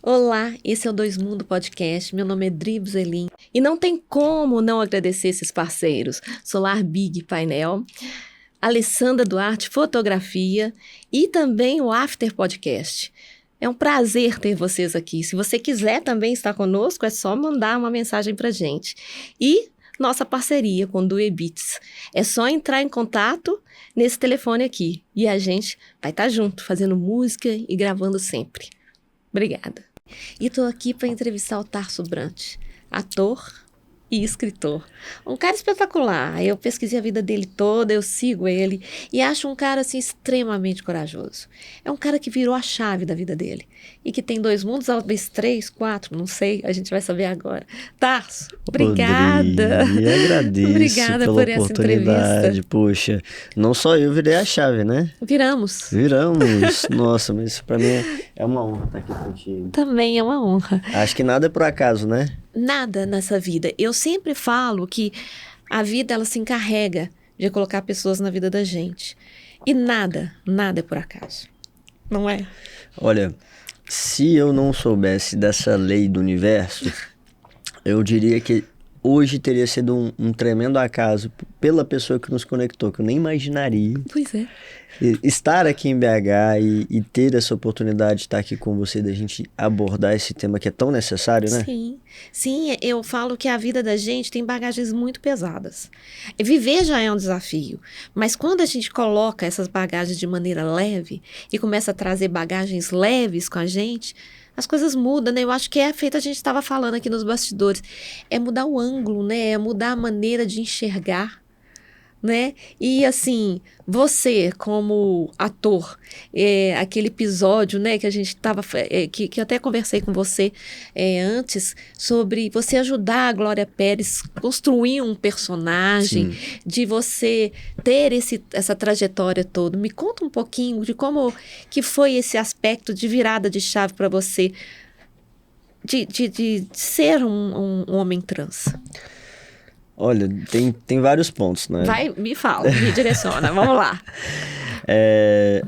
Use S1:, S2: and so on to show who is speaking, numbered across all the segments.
S1: Olá, esse é o Dois Mundo Podcast. Meu nome é Dri Buzelin e não tem como não agradecer esses parceiros: Solar Big Painel, Alessandra Duarte Fotografia e também o After Podcast. É um prazer ter vocês aqui. Se você quiser também estar conosco, é só mandar uma mensagem pra gente. E nossa parceria com Due Beats. É só entrar em contato nesse telefone aqui e a gente vai estar junto, fazendo música e gravando sempre. Obrigada. E estou aqui para entrevistar o Tarso Brant, ator e escritor. Um cara espetacular. Eu pesquisei a vida dele toda, eu sigo ele e acho um cara assim extremamente corajoso. É um cara que virou a chave da vida dele e que tem 2 mundos, talvez 3, 4, não sei, a gente vai saber agora. Tarso, obrigada.
S2: Rodrigo, agradeço
S1: Obrigada
S2: pela
S1: por essa
S2: oportunidade.
S1: entrevista.
S2: Poxa, não só eu virei a chave, né?
S1: Viramos.
S2: Viramos. Nossa, mas isso pra mim é uma honra estar aqui contigo.
S1: Também é uma honra.
S2: Acho que nada é por acaso, né?
S1: Nada nessa vida. Eu sempre falo que a vida ela se encarrega de colocar pessoas na vida da gente. E nada é por acaso. Não é?
S2: Olha, se eu não soubesse dessa lei do universo, eu diria que hoje teria sido um tremendo acaso pela pessoa que nos conectou, que eu nem imaginaria.
S1: Pois é.
S2: Estar aqui em BH e ter essa oportunidade de estar aqui com você, da gente abordar esse tema que é tão necessário, né?
S1: Sim, eu falo que a vida da gente tem bagagens muito pesadas. Viver já é um desafio, mas quando a gente coloca essas bagagens de maneira leve e começa a trazer bagagens leves com a gente, as coisas mudam, né? Eu acho que é feito, a gente estava falando aqui nos bastidores, é mudar o ângulo, né? É mudar a maneira de enxergar, né? E assim, você como ator, aquele episódio, né, que a gente estava, que eu até conversei com você antes, sobre você ajudar a Glória Pérez construir um personagem,
S2: Sim.
S1: de você ter essa trajetória toda. Me conta um pouquinho de como que foi esse aspecto de virada de chave para você, de ser um homem trans.
S2: Olha, tem vários pontos, né?
S1: Vai, me fala, me direciona, vamos lá.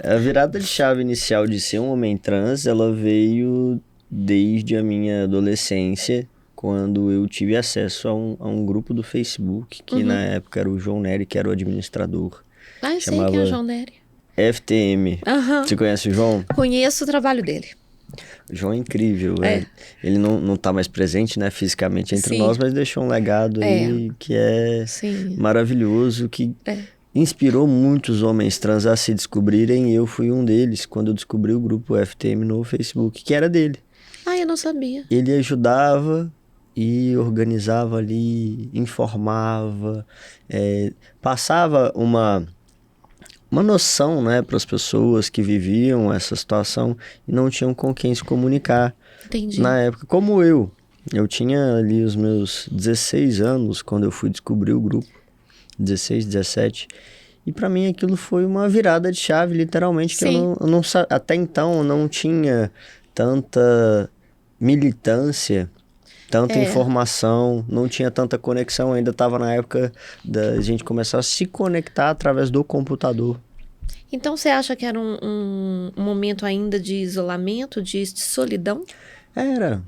S2: A virada de chave inicial de ser um homem trans, ela veio desde a minha adolescência, quando eu tive acesso a um grupo do Facebook, que na época era o João Nery, que era o administrador.
S1: Ah, eu sei
S2: Chamava
S1: quem é o João Nery.
S2: FTM. Você conhece o João?
S1: Conheço o trabalho dele.
S2: O João é incrível. Ele não tá mais presente, né, fisicamente entre nós, mas deixou um legado aí que é maravilhoso, que inspirou muitos homens trans a se descobrirem, e eu fui um deles quando eu descobri o grupo FTM no Facebook, que era dele.
S1: Ah, eu não sabia.
S2: Ele ajudava e organizava ali, informava, passava uma noção, né, para as pessoas que viviam essa situação e não tinham com quem se comunicar.
S1: Entendi.
S2: Na época, como eu tinha ali os meus 16 anos quando eu fui descobrir o grupo, 16, 17, e para mim aquilo foi uma virada de chave, literalmente, que eu não até então eu não tinha tanta militância, tanta informação, não tinha tanta conexão, ainda estava na época da gente começar a se conectar através do computador.
S1: Então você acha que era um momento ainda de isolamento, de solidão?
S2: Era,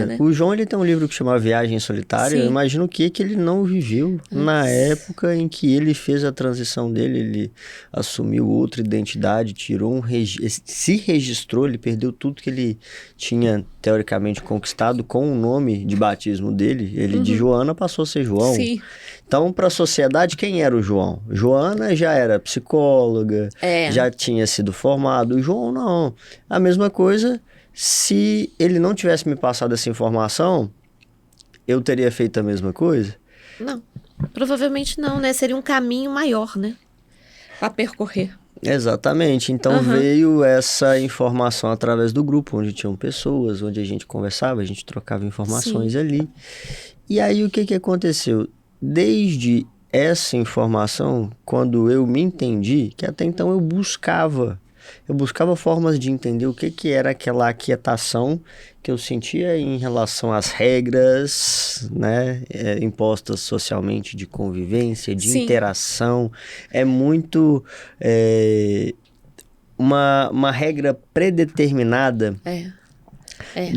S1: né?
S2: O João, ele tem um livro que chama Viagem Solitária. Eu imagino o que ele não viveu na época em que ele fez a transição dele. Ele assumiu outra identidade, se registrou, ele perdeu tudo que ele tinha teoricamente conquistado com o nome de batismo dele. Ele de Joana passou a ser João.
S1: Sim.
S2: Então, para a sociedade, quem era o João? Joana já era psicóloga, já tinha sido formado. O João não. A mesma coisa. Se ele não tivesse me passado essa informação, eu teria feito a mesma coisa?
S1: Não, provavelmente não, né? Seria um caminho maior, né? Para percorrer.
S2: Exatamente. Então veio essa informação através do grupo, onde tinham pessoas, onde a gente conversava, a gente trocava informações ali. E aí o que aconteceu? Desde essa informação, quando eu me entendi, que até então eu buscava formas de entender o que era aquela aquietação que eu sentia em relação às regras, né, impostas socialmente, de convivência, de interação. É muito uma regra predeterminada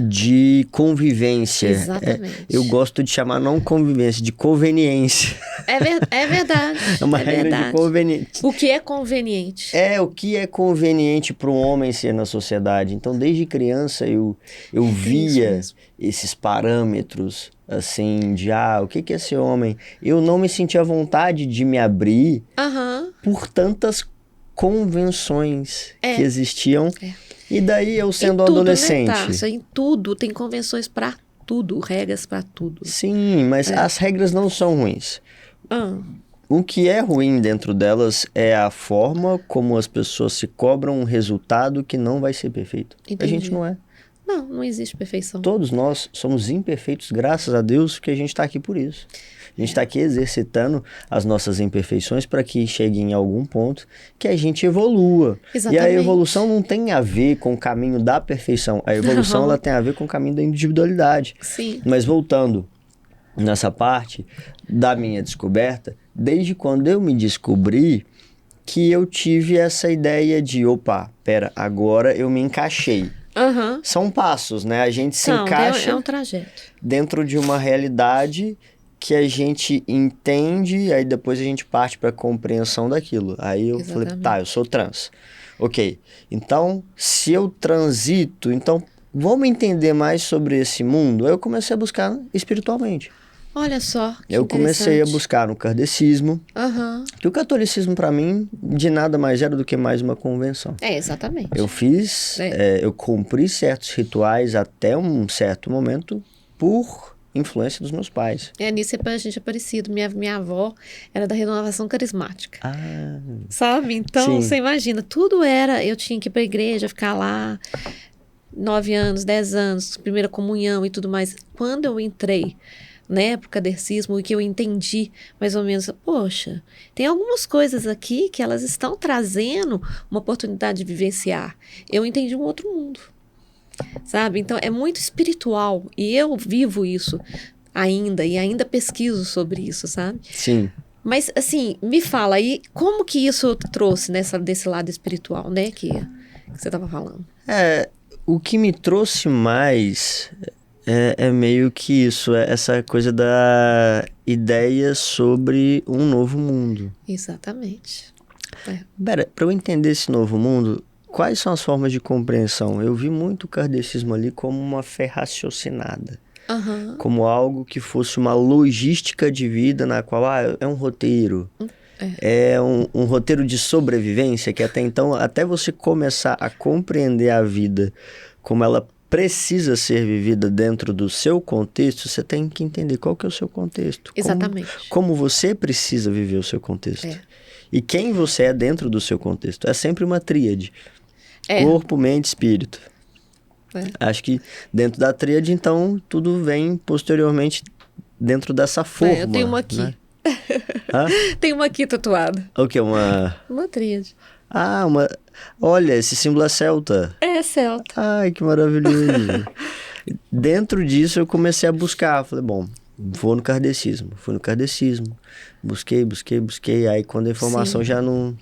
S2: de convivência.
S1: Exatamente.
S2: Eu gosto de chamar não convivência, de conveniência.
S1: É verdade.
S2: É uma regra de conveniência.
S1: O que é conveniente?
S2: O que é conveniente para um homem ser na sociedade. Então, desde criança, eu via esses parâmetros, assim, de, o que é ser homem? Eu não me sentia à vontade de me abrir por tantas convenções que existiam. E daí, eu sendo adolescente...
S1: Né, em tudo, tem convenções para tudo, regras para tudo.
S2: Sim, mas as regras não são ruins. O que é ruim dentro delas é a forma como as pessoas se cobram um resultado que não vai ser perfeito.
S1: Entendi.
S2: A gente não é.
S1: Não existe perfeição.
S2: Todos nós somos imperfeitos, graças a Deus, porque a gente está aqui por isso. A gente está aqui exercitando as nossas imperfeições para que chegue em algum ponto que a gente evolua.
S1: Exatamente.
S2: E a evolução não tem a ver com o caminho da perfeição. A evolução ela tem a ver com o caminho da individualidade.
S1: Sim.
S2: Mas voltando nessa parte da minha descoberta, desde quando eu me descobri que eu tive essa ideia de, agora eu me encaixei. São passos, né? A gente se encaixa
S1: é um trajeto
S2: dentro de uma realidade que a gente entende, aí depois a gente parte para a compreensão daquilo. Aí eu falei, eu sou trans. Ok, então se eu transito, então vamos entender mais sobre esse mundo? Aí eu comecei a buscar espiritualmente.
S1: Olha só, que
S2: eu comecei a buscar no kardecismo, que o catolicismo para mim de nada mais era do que mais uma convenção.
S1: Exatamente.
S2: Eu fiz, eu cumpri certos rituais até um certo momento por influência dos meus pais.
S1: Nisso a gente é parecido. Minha avó era da renovação carismática. Sabe? Então, você imagina, tudo era, eu tinha que ir pra igreja, ficar lá 9 anos, 10 anos, primeira comunhão e tudo mais. Quando eu entrei pro kardecismo e que eu entendi mais ou menos, poxa, tem algumas coisas aqui que elas estão trazendo uma oportunidade de vivenciar. Eu entendi um outro mundo, sabe? Então é muito espiritual e eu vivo isso ainda pesquiso sobre isso, sabe?
S2: Sim.
S1: Mas assim, me fala aí, como que isso trouxe desse lado espiritual, né, que você estava falando?
S2: O que me trouxe mais é meio que isso, essa coisa da ideia sobre um novo mundo.
S1: Exatamente.
S2: Para eu entender esse novo mundo, quais são as formas de compreensão? Eu vi muito o kardecismo ali como uma fé raciocinada. Como algo que fosse uma logística de vida na qual é um roteiro. É um roteiro de sobrevivência que até então, até você começar a compreender a vida como ela precisa ser vivida dentro do seu contexto, você tem que entender qual que é o seu contexto.
S1: Exatamente.
S2: Como você precisa viver o seu contexto. E quem você é dentro do seu contexto. É sempre uma tríade. Corpo, mente, espírito. Acho que dentro da tríade, então, tudo vem posteriormente dentro dessa forma.
S1: Eu tenho uma aqui.
S2: Né?
S1: Tem uma aqui tatuada.
S2: O que? Uma
S1: tríade.
S2: Olha, esse símbolo é celta.
S1: É celta.
S2: Ai, que maravilhoso. Dentro disso eu comecei a buscar. Falei, bom, vou no kardecismo. Fui no kardecismo. Busquei. Aí quando a informação já não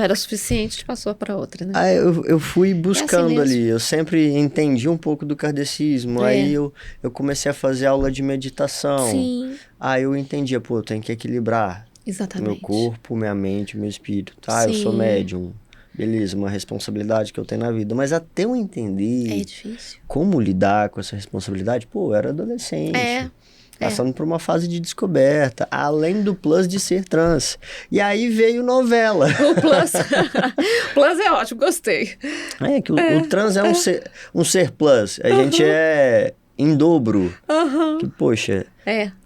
S1: era suficiente, passou para outra, né?
S2: Eu fui buscando
S1: assim
S2: ali. Eu sempre entendi um pouco do kardecismo. Aí eu comecei a fazer aula de meditação.
S1: Sim.
S2: Aí eu entendia, eu tenho que equilibrar.
S1: Exatamente.
S2: Meu corpo, minha mente, meu espírito. Eu sou médium. Beleza, uma responsabilidade que eu tenho na vida. Mas até eu entender como lidar com essa responsabilidade, eu era adolescente. Passando por uma fase de descoberta, além do plus de ser trans. E aí veio novela.
S1: O plus. Plus é ótimo, gostei.
S2: Que o trans é um ser plus. A gente é em dobro. Que, poxa,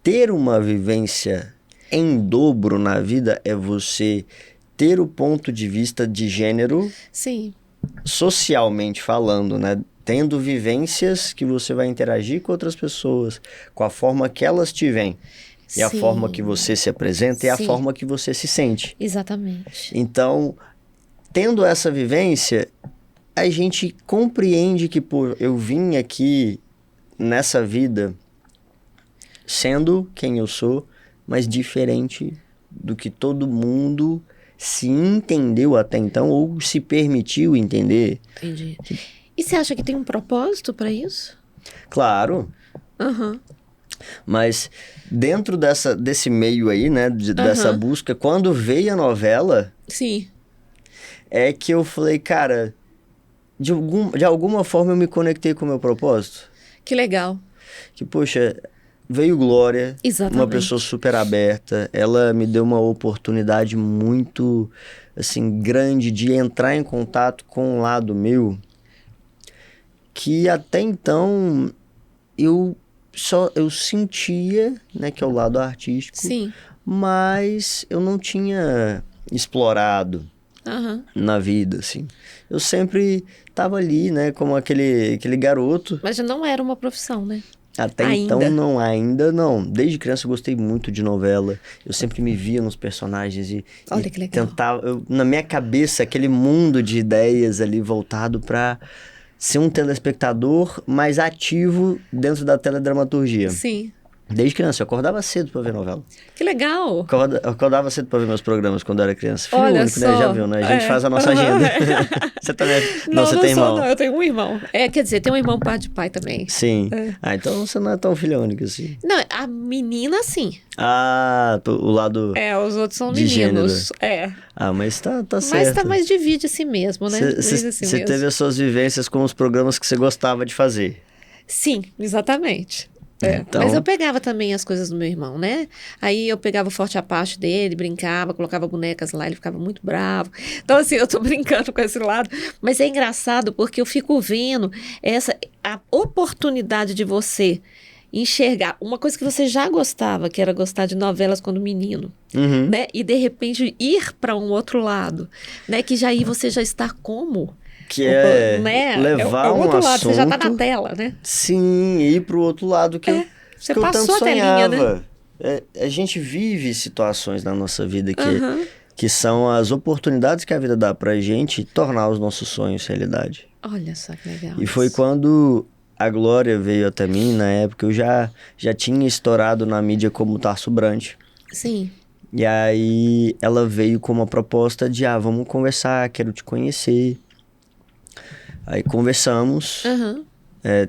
S2: ter uma vivência em dobro na vida é você ter o ponto de vista de gênero, socialmente falando, né? Tendo vivências que você vai interagir com outras pessoas, com a forma que elas te veem. E a forma que você se apresenta e a forma que você se sente.
S1: Exatamente.
S2: Então, tendo essa vivência, a gente compreende que, eu vim aqui nessa vida sendo quem eu sou, mas diferente do que todo mundo se entendeu até então ou se permitiu entender.
S1: Entendi. E você acha que tem um propósito para isso?
S2: Claro,
S1: Aham.
S2: mas dentro desse meio aí, né, dessa busca, quando veio a novela,
S1: Sim.
S2: é que eu falei, cara, de alguma forma eu me conectei com o meu propósito.
S1: Que legal.
S2: Que, poxa, veio Glória,
S1: Exatamente.
S2: uma pessoa super aberta, ela me deu uma oportunidade muito, assim, grande de entrar em contato com um lado meu, que até então eu sentia, né, que é o lado artístico,
S1: Sim.
S2: mas eu não tinha explorado
S1: Aham.
S2: na vida, assim. Eu sempre tava ali, né, como aquele garoto.
S1: Mas já não era uma profissão, né?
S2: Até
S1: Ainda.
S2: então, ainda não. Desde criança eu gostei muito de novela. Eu sempre me via nos personagens
S1: Olha que legal.
S2: tentava... na minha cabeça, aquele mundo de ideias ali voltado para ser um telespectador mais ativo dentro da teledramaturgia.
S1: Sim.
S2: Desde criança, eu acordava cedo para ver novela.
S1: Que legal.
S2: Acordava cedo para ver meus programas quando eu era criança. Filho
S1: Olha
S2: único,
S1: só.
S2: né? Já viu, né? A gente faz a nossa agenda. Você também...
S1: Não,
S2: você
S1: não
S2: tem
S1: sou,
S2: irmão?
S1: não. Eu tenho um irmão. Quer dizer, tem um irmão pai de pai também.
S2: Sim.
S1: É.
S2: Ah, então você não é tão filha única assim.
S1: Não, a menina, sim.
S2: Ah, o lado...
S1: Os outros são
S2: de
S1: meninos.
S2: Ah, mas tá
S1: Mas
S2: certo.
S1: mais divide assim mesmo, né? Divide assim
S2: Você
S1: mesmo.
S2: teve as suas vivências com os programas que você gostava de fazer.
S1: Sim, exatamente.
S2: Então...
S1: Mas eu pegava também as coisas do meu irmão, né? Aí eu pegava o Forte Apache dele, brincava, colocava bonecas lá, ele ficava muito bravo. Então, assim, eu tô brincando com esse lado. Mas é engraçado porque eu fico vendo a oportunidade de você enxergar uma coisa que você já gostava, que era gostar de novelas quando menino,
S2: Uhum.
S1: né? E de repente ir para um outro lado, né? Que já aí você já está como...
S2: Que é
S1: né?
S2: levar
S1: é o outro
S2: um
S1: lado, você já tá
S2: assunto...
S1: na tela, né?
S2: Sim, ir pro outro lado que
S1: Você
S2: que eu tanto
S1: passou a telinha, né?
S2: sonhava. A gente vive situações na nossa vida
S1: Aham.
S2: que são as oportunidades que a vida dá pra gente tornar os nossos sonhos realidade.
S1: Olha só que legal.
S2: E foi
S1: isso.
S2: quando a Glória veio até mim, na época eu já tinha estourado na mídia como Tarso Brant.
S1: Sim.
S2: E aí ela veio com uma proposta de, vamos conversar, quero te conhecer. Aí conversamos,
S1: Aham.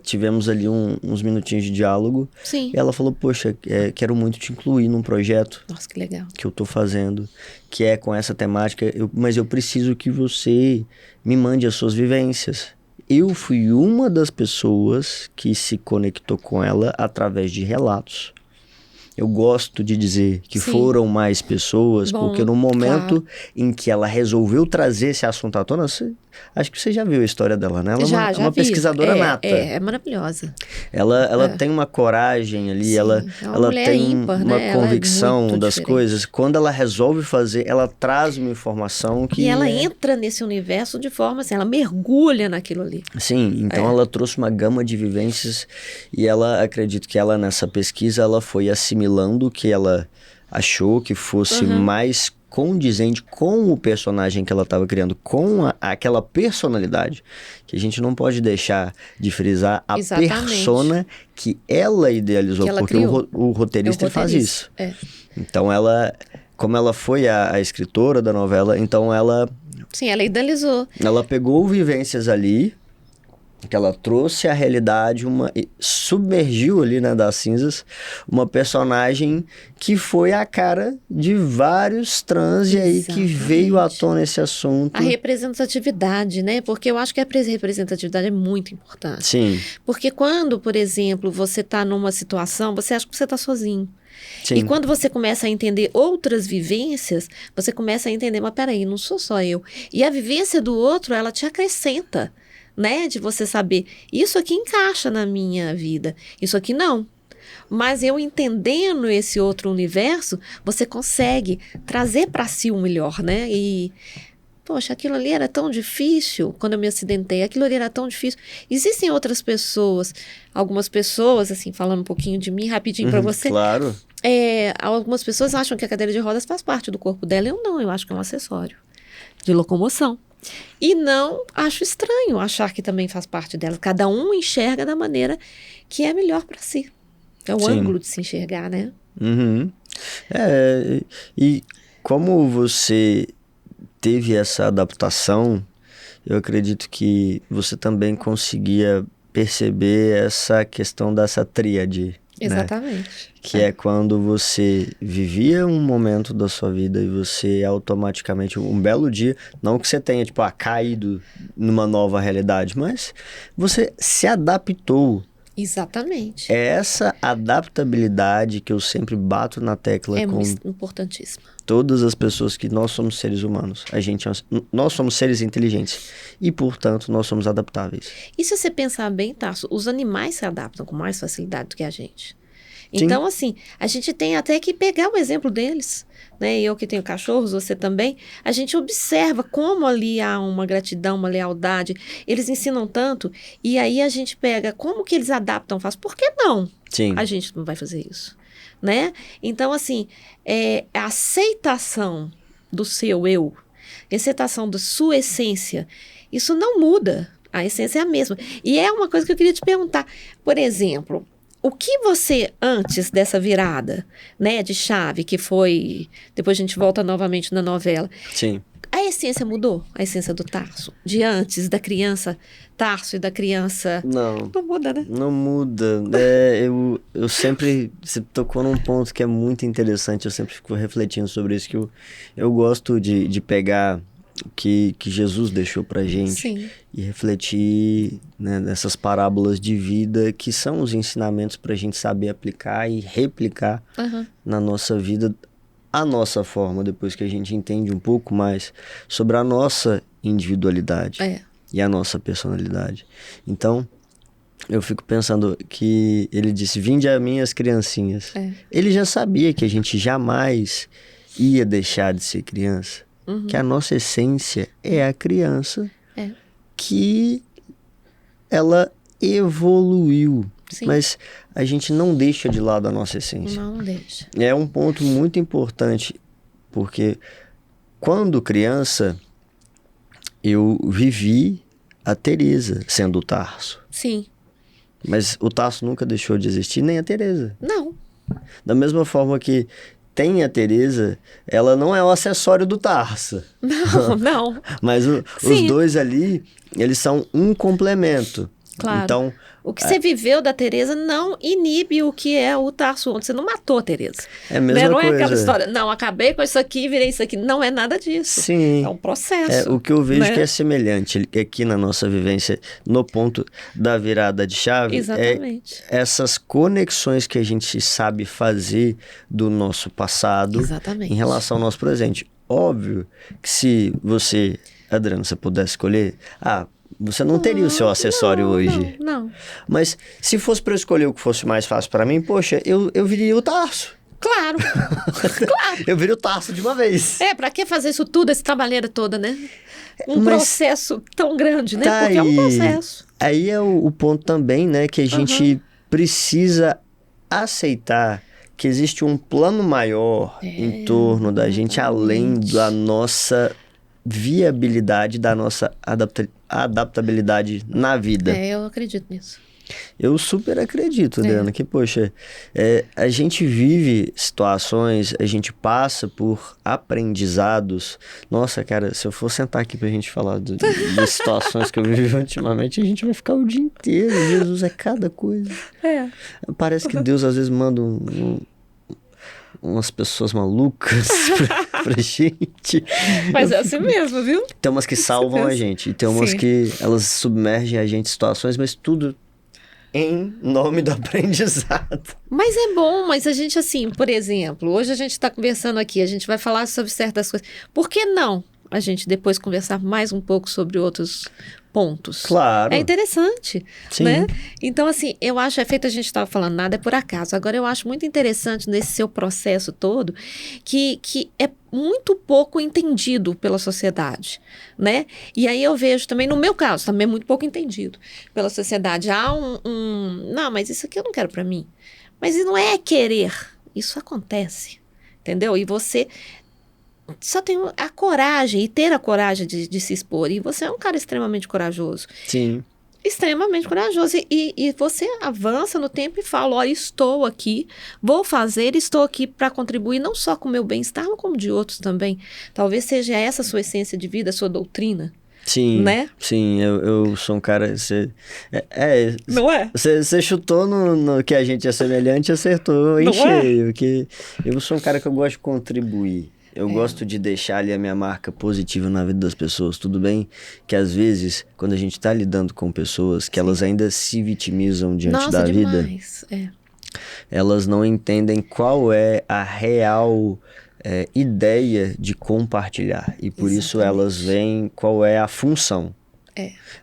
S2: tivemos ali uns minutinhos de diálogo.
S1: Sim.
S2: E ela falou, poxa, quero muito te incluir num projeto
S1: Nossa, que legal.
S2: que eu tô fazendo, que é com essa temática, mas eu preciso que você me mande as suas vivências. Eu fui uma das pessoas que se conectou com ela através de relatos. Eu gosto de dizer que
S1: Sim.
S2: foram mais pessoas,
S1: Bom,
S2: porque no momento
S1: claro.
S2: em que ela resolveu trazer esse assunto à tona, acho que você já viu a história dela, né? Ela
S1: já
S2: é uma
S1: vi.
S2: pesquisadora nata.
S1: É maravilhosa.
S2: Ela tem uma coragem ali,
S1: Sim,
S2: ela
S1: é uma mulher
S2: tem
S1: ímpar,
S2: uma
S1: né? Ela é
S2: convicção
S1: muito
S2: das
S1: diferente.
S2: coisas. Quando ela resolve fazer, ela traz uma informação que...
S1: E ela entra nesse universo de forma assim, ela mergulha naquilo ali.
S2: Sim, então ela trouxe uma gama de vivências e acredito que ela nessa pesquisa, ela foi assimilando o que ela achou que fosse mais condizente com o personagem que ela estava criando, com aquela personalidade, que a gente não pode deixar de frisar a
S1: Exatamente.
S2: persona que ela idealizou,
S1: Que ela
S2: porque
S1: criou.
S2: o roteirista faz isso.
S1: É.
S2: Então como ela foi a escritora da novela, então ela
S1: Sim, ela idealizou.
S2: pegou vivências ali, que ela trouxe à realidade, submergiu ali, né, das cinzas, uma personagem que foi a cara de vários trans, e aí que veio à tona esse assunto.
S1: A representatividade, né? Porque eu acho que a representatividade é muito importante.
S2: Sim.
S1: Porque quando, por exemplo, você está numa situação, você acha que você está sozinho.
S2: Sim.
S1: E quando você começa a entender outras vivências, você começa a entender, mas peraí, não sou só eu. E a vivência do outro, ela te acrescenta, né? De você saber, isso aqui encaixa na minha vida, isso aqui não. Mas eu entendendo esse outro universo, você consegue trazer para si o melhor, né? E, poxa, aquilo ali era tão difícil quando eu me acidentei, aquilo ali era tão difícil. Existem outras pessoas, algumas pessoas, assim, falando um pouquinho de mim, rapidinho para você.
S2: Claro.
S1: Algumas pessoas acham que a cadeira de rodas faz parte do corpo dela. Eu não, eu acho que é um acessório de locomoção. E não acho estranho achar que também faz parte dela. Cada um enxerga da maneira que é melhor para si. É o
S2: Sim.
S1: ângulo de se enxergar, né?
S2: Uhum. E como você teve essa adaptação, eu acredito que você também conseguia perceber essa questão dessa tríade.
S1: Exatamente.
S2: Né? Que é quando você vivia um momento da sua vida e você automaticamente, um belo dia, não que você tenha, tipo, caído numa nova realidade, mas você se adaptou.
S1: Exatamente.
S2: É essa adaptabilidade que eu sempre bato na tecla com
S1: importantíssima.
S2: Todas as pessoas que nós somos seres humanos. Nós somos seres inteligentes e, portanto, nós somos adaptáveis.
S1: E se você pensar bem, Tarso, os animais se adaptam com mais facilidade do que a gente. Então, sim, assim, a gente tem até que pegar o exemplo deles, né? Eu que tenho cachorros, você também, a gente observa como ali há uma gratidão, uma lealdade, eles ensinam tanto, e aí a gente pega como que eles adaptam, faz, por que não?
S2: Sim.
S1: A gente não vai fazer isso, né? Então, assim, a aceitação do seu eu, a aceitação da sua essência, isso não muda, a essência é a mesma. E é uma coisa que eu queria te perguntar, por exemplo, o que você, antes dessa virada, né, de chave, que foi... Depois a gente volta novamente na novela.
S2: Sim.
S1: A essência mudou? A essência do Tarso? De antes, da criança Tarso e da criança...
S2: Não.
S1: Não muda, né?
S2: Não muda. Eu sempre... Você tocou num ponto que é muito interessante. Eu sempre fico refletindo sobre isso. Que eu gosto de pegar... Que Jesus deixou pra gente. Sim. E refletir, né, nessas parábolas de vida que são os ensinamentos pra gente saber aplicar e replicar na nossa vida a nossa forma, depois que a gente entende um pouco mais sobre a nossa individualidade e a nossa personalidade. Então, eu fico pensando que ele disse, vinde a mim as criancinhas. Ele já sabia que a gente jamais ia deixar de ser criança. Que a nossa essência é a criança que ela evoluiu. Sim. Mas a gente não deixa de lado a nossa essência.
S1: Não deixa.
S2: É um ponto muito importante, porque quando criança eu vivi a Teresa sendo o Tarso.
S1: Sim. Mas
S2: o Tarso nunca deixou de existir, nem a Teresa.
S1: Não.
S2: Da mesma forma que tem a Teresa, ela não é o acessório do Tarso.
S1: Não, não.
S2: Mas os dois ali, eles são um complemento.
S1: Claro.
S2: Então,
S1: o que você viveu da Teresa não inibe o que é o Tarso ontem. Você não matou a Teresa.
S2: É a mesma
S1: não
S2: coisa.
S1: É aquela história, não, acabei com isso aqui, virei isso aqui. Não é nada disso.
S2: Sim.
S1: É um processo.
S2: O que eu vejo que é semelhante aqui na nossa vivência, no ponto da virada de chave,
S1: exatamente,
S2: essas conexões que a gente sabe fazer do nosso passado
S1: exatamente,
S2: em relação ao nosso presente. Óbvio que se você, Adriano, você pudesse escolher, você não teria o seu acessório hoje.
S1: Não.
S2: Mas se fosse para eu escolher o que fosse mais fácil para mim, poxa, eu viria o Tarso.
S1: Claro. Claro.
S2: Eu viria o Tarso de uma vez.
S1: Pra que fazer isso tudo, essa trabalheira toda, né? Processo tão grande, né? Porque é um processo.
S2: Aí é o ponto também, né? Que a gente precisa aceitar que existe um plano maior em torno da gente, além da nossa viabilidade, da nossa adaptabilidade na vida.
S1: Eu acredito nisso.
S2: Eu super acredito, Adriana, que, poxa, a gente vive situações, a gente passa por aprendizados. Nossa, cara, se eu for sentar aqui pra gente falar de situações que eu vivi ultimamente, a gente vai ficar o dia inteiro. Jesus, é cada coisa. Parece que Deus às vezes manda umas pessoas malucas pra gente.
S1: Mas é assim mesmo, viu?
S2: Tem umas que salvam a gente, e tem umas que elas submergem a gente em situações, mas tudo em nome do aprendizado.
S1: Mas é bom, mas a gente assim, por exemplo, hoje a gente está conversando aqui, a gente vai falar sobre certas coisas. Por que não a gente depois conversar mais um pouco sobre outros pontos?
S2: Claro.
S1: É interessante,
S2: sim,
S1: né? Então, assim, eu acho, feito a gente estava falando, nada é por acaso. Agora, eu acho muito interessante nesse seu processo todo, que é muito pouco entendido pela sociedade, né? E aí eu vejo também, no meu caso, também é muito pouco entendido pela sociedade. Há não, mas isso aqui eu não quero para mim. Mas não é querer, isso acontece, entendeu? E você só tem a coragem, e ter a coragem de se expor. E você é um cara extremamente corajoso.
S2: Sim.
S1: Extremamente corajoso. E você avança no tempo e fala, olha, estou aqui, vou fazer, estou aqui para contribuir não só com o meu bem-estar, mas como de outros também. Talvez seja essa a sua essência de vida, a sua doutrina,
S2: Sim,
S1: né?
S2: Sim, eu sou um cara...
S1: Não é?
S2: Você chutou no que a gente é semelhante e acertou em
S1: Não
S2: cheio. Que eu sou um cara que eu gosto de contribuir. Eu
S1: É.
S2: gosto de deixar ali a minha marca positiva na vida das pessoas. Tudo bem que às vezes, quando a gente tá lidando com pessoas que elas ainda se vitimizam diante da vida,
S1: demais.
S2: elas não entendem qual é a real ideia de compartilhar. E por isso elas veem qual é a função.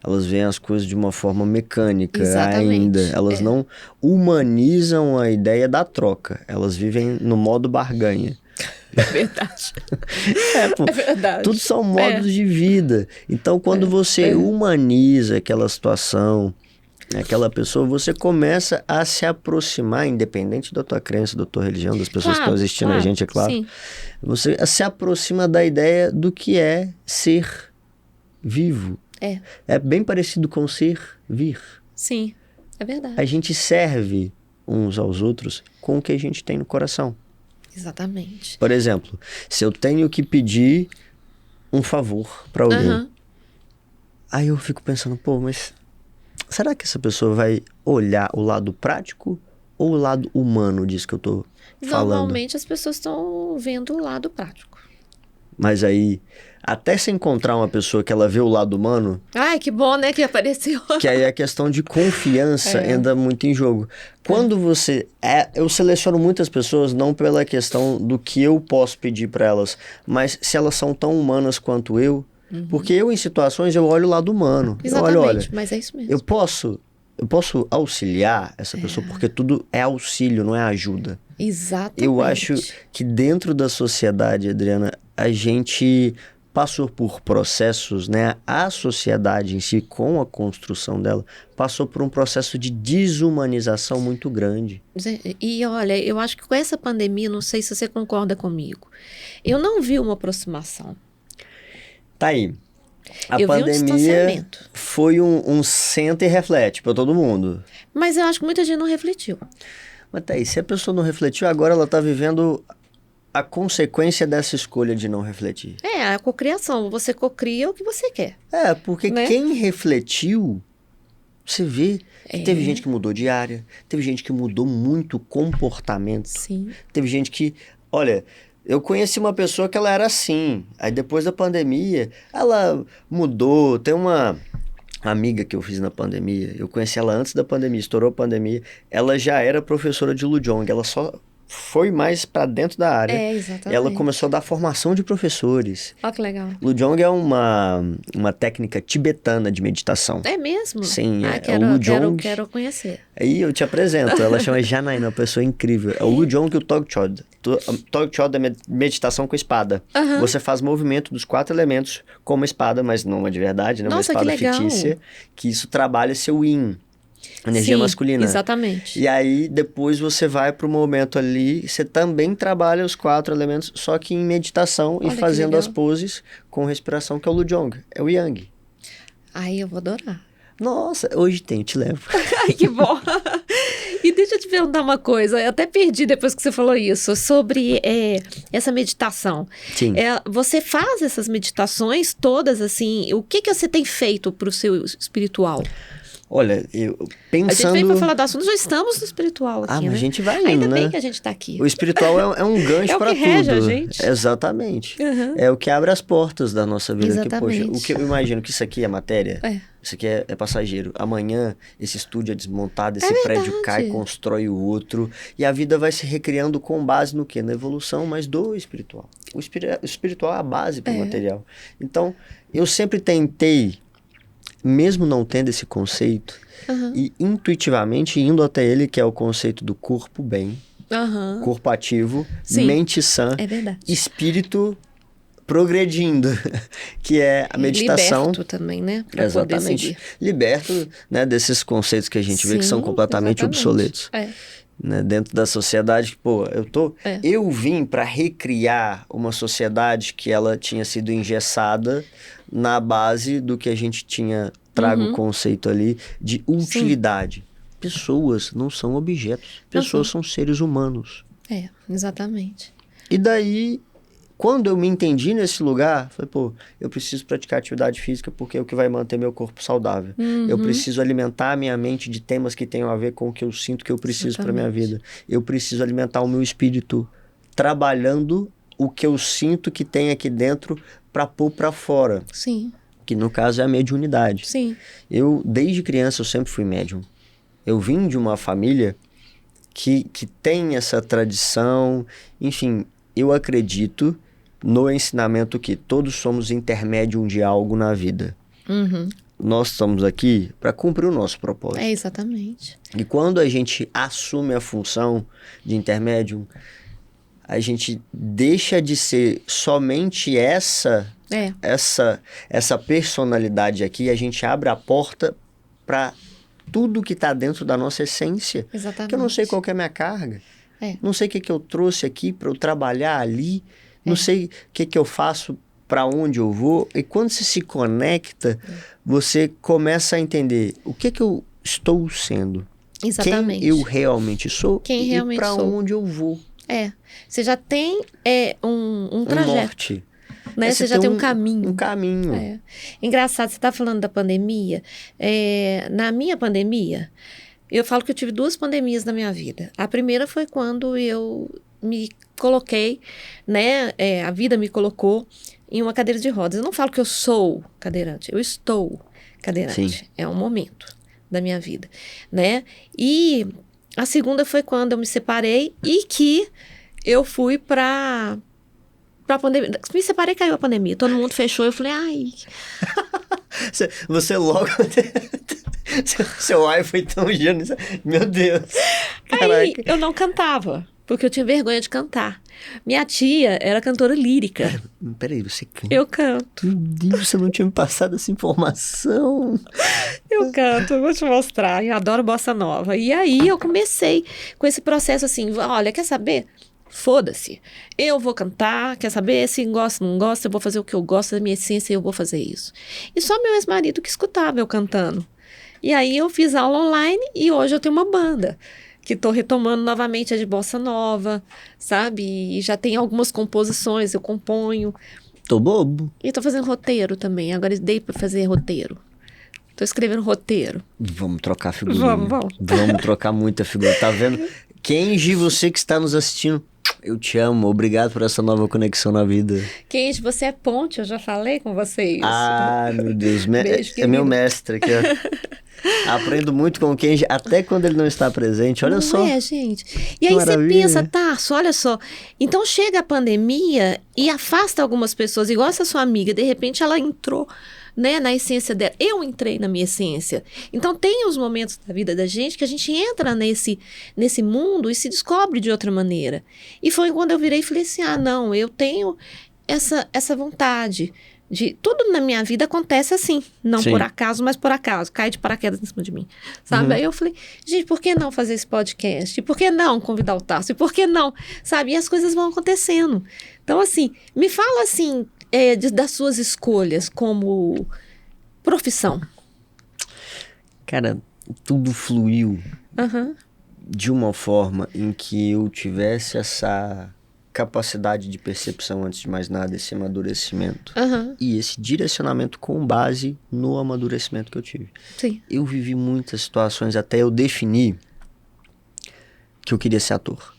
S2: Elas veem as coisas de uma forma mecânica ainda. Elas não humanizam a ideia da troca. Elas vivem no modo barganha.
S1: É verdade.
S2: É verdade. Tudo são modos de vida. Então, quando você humaniza aquela situação, aquela pessoa, você começa a se aproximar, independente da tua crença, da tua religião, das pessoas que estão assistindo a gente, é claro.
S1: Sim.
S2: Você se aproxima da ideia do que é ser vivo. É bem parecido com servir.
S1: Sim, é verdade.
S2: A gente serve uns aos outros com o que a gente tem no coração.
S1: Exatamente.
S2: Por exemplo, se eu tenho que pedir um favor para alguém, aí eu fico pensando, mas será que essa pessoa vai olhar o lado prático ou o lado humano disso que eu tô falando?
S1: Normalmente as pessoas estão vendo o lado prático.
S2: Mas aí, até se encontrar uma pessoa que ela vê o lado humano...
S1: Ai, que bom, né, que apareceu.
S2: Que aí a questão de confiança entra muito em jogo. Quando você... eu seleciono muitas pessoas não pela questão do que eu posso pedir para elas, mas se elas são tão humanas quanto eu. Porque eu, em situações, eu olho o lado humano.
S1: Exatamente,
S2: eu olho,
S1: mas é isso mesmo.
S2: Eu posso auxiliar essa pessoa, porque tudo é auxílio, não é ajuda.
S1: Exatamente.
S2: Eu acho que dentro da sociedade, Adriana, a gente passou por processos, né? A sociedade em si, com a construção dela, passou por um processo de desumanização muito grande.
S1: E olha, eu acho que com essa pandemia, não sei se você concorda comigo, eu não vi uma aproximação.
S2: Tá aí. A
S1: eu
S2: pandemia
S1: vi um distanciamento.
S2: Foi um senta e reflete para todo mundo.
S1: Mas eu acho que muita gente não refletiu.
S2: Mas tá aí, se a pessoa não refletiu, agora ela tá vivendo a consequência dessa escolha de não refletir.
S1: A cocriação. Você cocria o que você quer.
S2: Porque quem refletiu, você vê que teve gente que mudou de área, teve gente que mudou muito o comportamento.
S1: Sim.
S2: Teve gente que, olha, eu conheci uma pessoa que ela era assim, aí depois da pandemia, ela mudou. Tem uma amiga que eu fiz na pandemia, eu conheci ela antes da pandemia, estourou a pandemia, ela já era professora de Lujong, ela só foi mais para dentro da área.
S1: Exatamente.
S2: Ela começou a dar formação de professores.
S1: Olha que legal.
S2: Lujong é uma técnica tibetana de meditação.
S1: É mesmo?
S2: Sim,
S1: quero,
S2: o Lujong.
S1: Quero conhecer.
S2: Aí eu te apresento, ela chama Janaína, uma pessoa incrível. É o Lujong e o Tog Chod. Tog Chod é meditação com espada. Você faz movimento dos 4 elementos com uma espada, mas não uma de verdade, né?
S1: Nossa,
S2: uma espada
S1: que legal.
S2: fictícia, que isso trabalha seu yin. Energia masculina.
S1: Exatamente.
S2: E aí, depois você vai pro momento ali, você também trabalha os 4 elementos, só que em meditação e fazendo as poses com respiração, que é o Lujong, é o Yang.
S1: Ai, eu vou adorar.
S2: Nossa, hoje tem, eu te levo.
S1: Ai, que bom. E deixa eu te perguntar uma coisa, eu até perdi depois que você falou isso, sobre essa meditação.
S2: Sim.
S1: Você faz essas meditações todas, assim, o que você tem feito pro seu espiritual?
S2: Olha, eu pensando...
S1: A gente veio para falar do assunto, já estamos no espiritual aqui,
S2: mas
S1: né?
S2: a gente vai indo,
S1: Ainda
S2: né?
S1: bem que a gente está aqui.
S2: O espiritual é um gancho para tudo.
S1: É o que rege a gente.
S2: Exatamente. É o que abre as portas da nossa vida.
S1: Exatamente.
S2: Que, poxa, o que eu imagino que isso aqui é matéria, isso aqui é passageiro. Amanhã esse estúdio é desmontado, esse prédio cai, constrói o outro. E a vida vai se recriando com base no quê? Na evolução, mas do espiritual. O espiritual é a base para o material. Então, eu sempre tentei, mesmo não tendo esse conceito, e intuitivamente indo até ele, que é o conceito do corpo bem, corpo ativo, mente sã, espírito progredindo, que é a meditação.
S1: Liberto também, né? Pra
S2: exatamente. Liberto, né, desses conceitos que a gente vê que são completamente obsoletos. Né, dentro da sociedade, eu vim para recriar uma sociedade que ela tinha sido engessada na base do que a gente tinha trago o conceito ali de utilidade. Pessoas não são objetos, pessoas são seres humanos.
S1: Exatamente.
S2: E daí Quando eu me entendi nesse lugar, falei, pô, eu preciso praticar atividade física porque é o que vai manter meu corpo saudável. Eu preciso alimentar a minha mente de temas que tenham a ver com o que eu sinto que eu preciso para minha vida. Eu preciso alimentar o meu espírito trabalhando o que eu sinto que tem aqui dentro para pôr para fora.
S1: Sim.
S2: Que no caso é a mediunidade.
S1: Sim.
S2: Eu, desde criança, eu sempre fui médium. Eu vim de uma família que tem essa tradição. Enfim, eu acredito no ensinamento que todos somos intermédium de algo na vida. Nós estamos aqui para cumprir o nosso propósito.
S1: É, exatamente.
S2: E quando a gente assume a função de intermédium, a gente deixa de ser somente essa personalidade aqui, a gente abre a porta para tudo que está dentro da nossa essência.
S1: Exatamente.
S2: Que eu não sei qual que é a minha carga. Não sei o que eu trouxe aqui para eu trabalhar ali. Não sei o que eu faço, para onde eu vou. E quando você se conecta, você começa a entender o que eu estou sendo.
S1: Exatamente.
S2: Quem eu realmente sou
S1: e
S2: para onde eu vou.
S1: Você já tem um trajeto.
S2: Norte.
S1: Né? Você já tem um caminho.
S2: Um caminho.
S1: Engraçado, você está falando da pandemia. Na minha pandemia, eu falo que eu tive 2 pandemias na minha vida. A primeira foi quando eu me coloquei, né? A vida me colocou em uma cadeira de rodas. Eu não falo que eu sou cadeirante, eu estou cadeirante.
S2: Sim.
S1: É um momento da minha vida, né? E a segunda foi quando eu me separei e que eu fui para pandemia. Me separei, caiu a pandemia. Todo mundo fechou. Eu falei, ai.
S2: Você logo. Seu ai foi tão gênio. Meu Deus. Caraca.
S1: Aí eu não cantava, porque eu tinha vergonha de cantar. Minha tia era cantora lírica.
S2: Peraí, você canta?
S1: Eu canto.
S2: Meu Deus, você não tinha me passado essa informação.
S1: Eu canto, eu vou te mostrar. Eu adoro bossa nova. E aí eu comecei com esse processo assim, olha, quer saber? Foda-se, eu vou cantar, quer saber? Se gosta, não gosta, eu vou fazer o que eu gosto da minha essência e eu vou fazer isso. E só meu ex-marido que escutava eu cantando. E aí eu fiz aula online e hoje eu tenho uma banda que estou retomando novamente a de bossa nova, sabe? E já tem algumas composições, eu componho.
S2: Tô bobo.
S1: E tô fazendo roteiro também, agora dei para fazer roteiro. Tô escrevendo roteiro.
S2: Vamos trocar figurinha.
S1: Vamos.
S2: Vamos trocar muita figura, tá vendo? Kenji, você que está nos assistindo, eu te amo, obrigado por essa nova conexão na vida.
S1: Kenji, você é ponte, eu já falei com você isso.
S2: Ah, meu Deus,
S1: Beijo,
S2: é meu mestre aqui, ó. Aprendo muito com o Kenji, até quando ele não está presente, olha só.
S1: Não é, gente. E aí você pensa, Tarso, olha só, então chega a pandemia e afasta algumas pessoas, igual essa sua amiga, de repente ela entrou, né, na essência dela. Eu entrei na minha essência. Então tem os momentos da vida da gente que a gente entra nesse mundo e se descobre de outra maneira. E foi quando eu virei e falei assim, não, eu tenho essa vontade de... Tudo na minha vida acontece assim, não
S2: Sim.
S1: por acaso, mas por acaso. Cai de paraquedas em cima de mim, sabe? Aí eu falei, gente, por que não fazer esse podcast? E por que não convidar o Tarso? E por que não? Sabe? E as coisas vão acontecendo. Então, assim, me fala assim... das suas escolhas como profissão.
S2: Cara, tudo fluiu de uma forma em que eu tivesse essa capacidade de percepção, antes de mais nada, esse amadurecimento. E esse direcionamento com base no amadurecimento que eu tive.
S1: Sim.
S2: Eu vivi muitas situações até eu definir que eu queria ser ator.